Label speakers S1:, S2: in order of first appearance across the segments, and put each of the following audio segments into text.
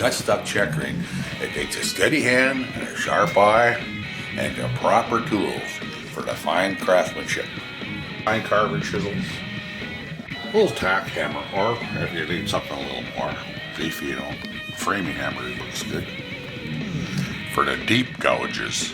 S1: gut stuck checkering. It takes a steady hand and a sharp eye and the proper tools for the fine craftsmanship. Fine carving chisels, a little tack hammer, or if you need something a little more beefy, framing hammer looks good for the deep gouges.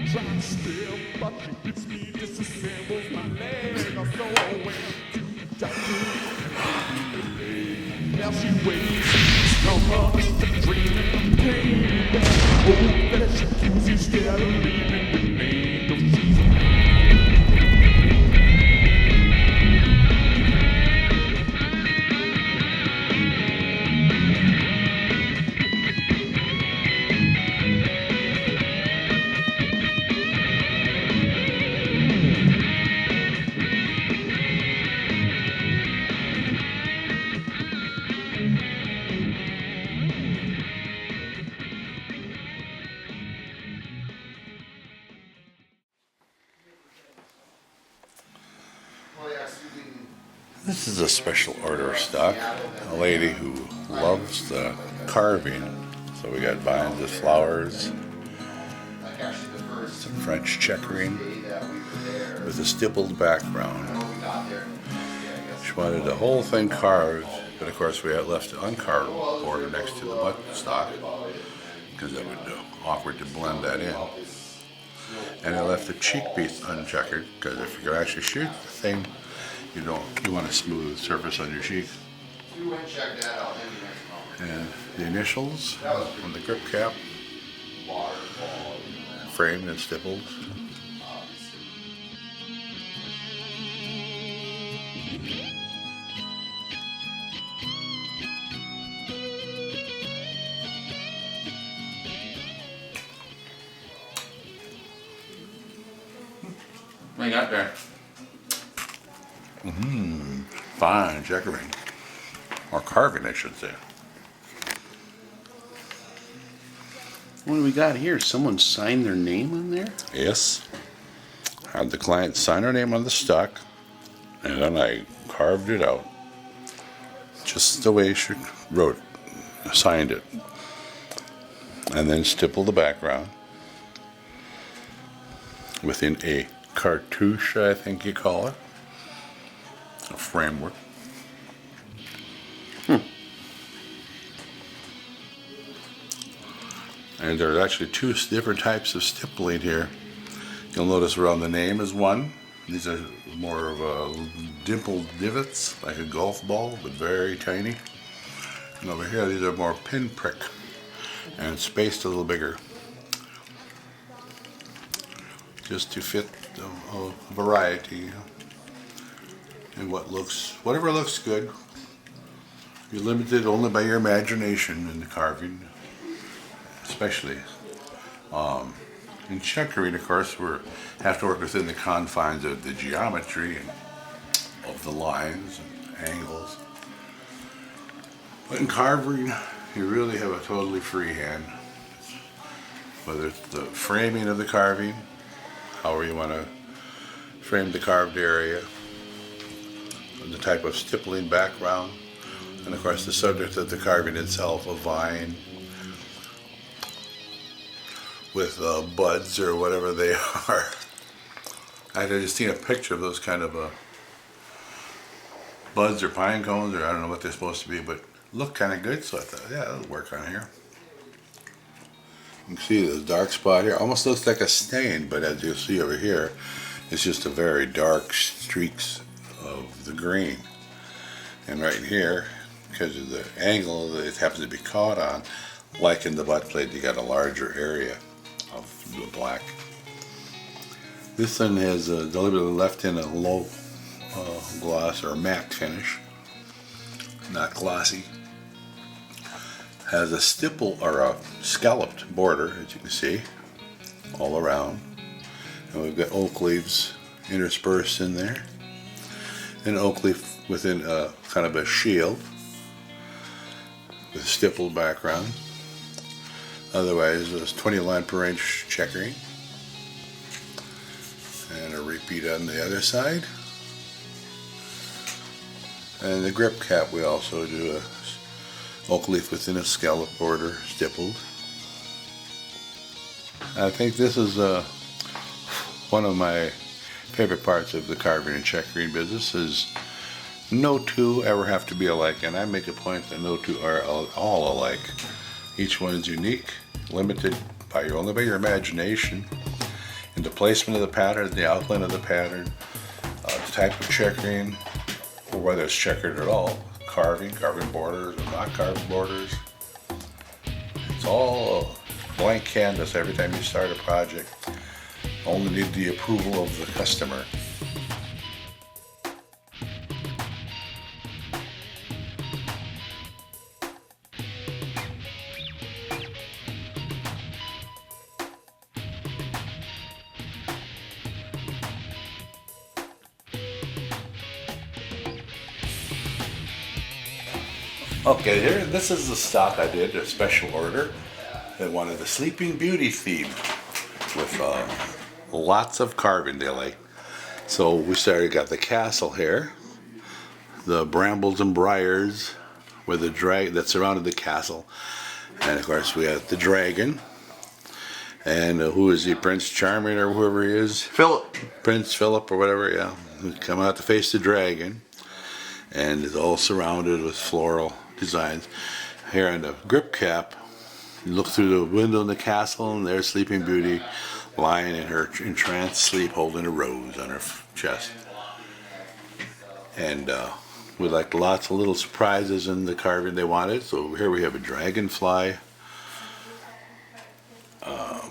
S2: Trying to step, but she hits me, disassembles my leg. I'm so away to now she waits, stomachs to dreaming of pain. Oh, that she keeps instead of leaving with me. No, she's
S1: This is a special order of stock. A lady who loves the carving. So we got vines of flowers, some French checkering with a stippled background. She wanted the whole thing carved, but of course we had left the uncarved border next to the buttstock because that would be awkward to blend that in. And I left the cheek piece uncheckered because if you can actually shoot the thing, you want a smooth surface on your cheek. And the initials on the grip cap, framed and stippled. What you got there? Fine checkering, or carving, I should say.
S3: What do we got here? Someone signed their name on there?
S1: Yes. Had the client sign her name on the stock, and then I carved it out, just the way she wrote it, signed it, and then stippled the background within a cartouche, I think you call it. A framework. And there's actually two different types of stippling here. You'll notice around the name is one. These are more of dimpled divots, like a golf ball, but very tiny. And over here, these are more pinprick and spaced a little bigger, just to fit a variety. And whatever looks good. You're limited only by your imagination in the carving, especially. In checkering, of course, we have to work within the confines of the geometry and of the lines and angles. But in carving, you really have a totally free hand. Whether it's the framing of the carving, however you want to frame the carved area, the type of stippling background, and of course the subject of the carving itself, a vine with buds or whatever they are. I had just seen a picture of those kind of buds or pine cones, or I don't know what they're supposed to be, but look kind of good, so I thought, yeah, that'll work on here. You can see the dark spot here, almost looks like a stain, but as you'll see over here, it's just a very dark streaks of the green. And right here, because of the angle that it happens to be caught on, like in the butt plate, you got a larger area of the black. This one has deliberately left in a low gloss or matte finish, not glossy. Has a stipple or a scalloped border, as you can see, all around. And we've got oak leaves interspersed in there. And oak leaf within kind of a shield with a stippled background. Otherwise, it's 20 line per inch checkering. And a repeat on the other side. And the grip cap, we also do a oak leaf within a scallop border, stippled. I think this is one of my favorite parts of the carving and checkering business is no two ever have to be alike, and I make a point that no two are all alike. Each one is unique, limited only by your imagination, and the placement of the pattern, the outline of the pattern, the type of checkering, or whether it's checkered at all, carving borders or not carved borders. It's all a blank canvas every time you start a project. Only need the approval of the customer. Okay, here, this is the stock I did, a special order. They wanted the Sleeping Beauty theme with lots of carving they like. So we got the castle here, the brambles and briars with the that surrounded the castle, and of course we have the dragon. And who is he, Prince Charming or whoever he is?
S3: Philip.
S1: Prince Philip or whatever, yeah. We come out to face the dragon, and it's all surrounded with floral designs. Here on the grip cap, you look through the window in the castle, and there's Sleeping Beauty lying in her entranced sleep, holding a rose on her chest. And we liked lots of little surprises in the carving they wanted. So here we have a dragonfly, a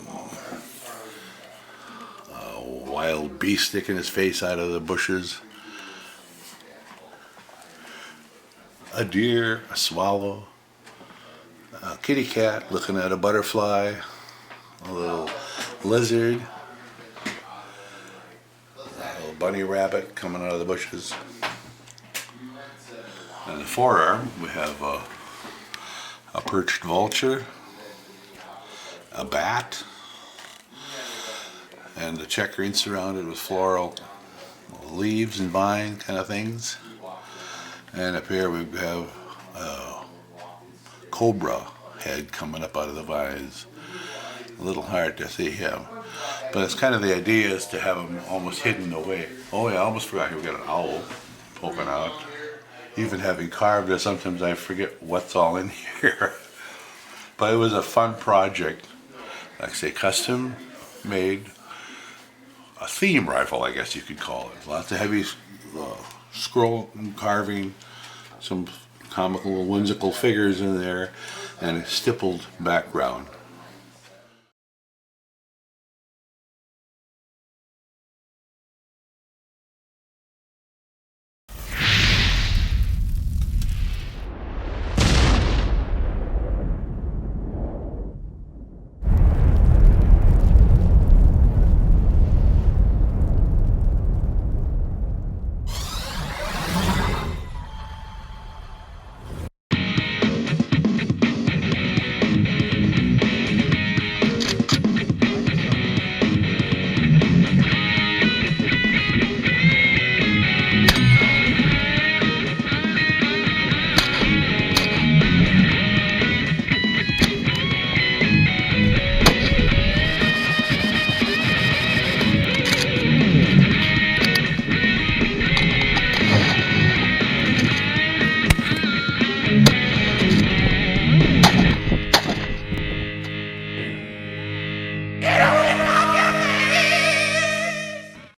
S1: wild beast sticking his face out of the bushes, a deer, a swallow, a kitty cat looking at a butterfly, a little lizard, a little bunny rabbit coming out of the bushes. On the forearm we have a perched vulture, a bat, and the checkering surrounded with floral leaves and vine kind of things. And up here we have a cobra head coming up out of the vines. A little hard to see him, but it's kind of the idea is to have him almost hidden away. Oh yeah, I almost forgot here we got an owl poking out. Even having carved it, sometimes I forget what's all in here. But it was a fun project. Like I say, custom made, a theme rifle, I guess you could call it. Lots of heavy scroll carving, some comical, whimsical figures in there, and a stippled background.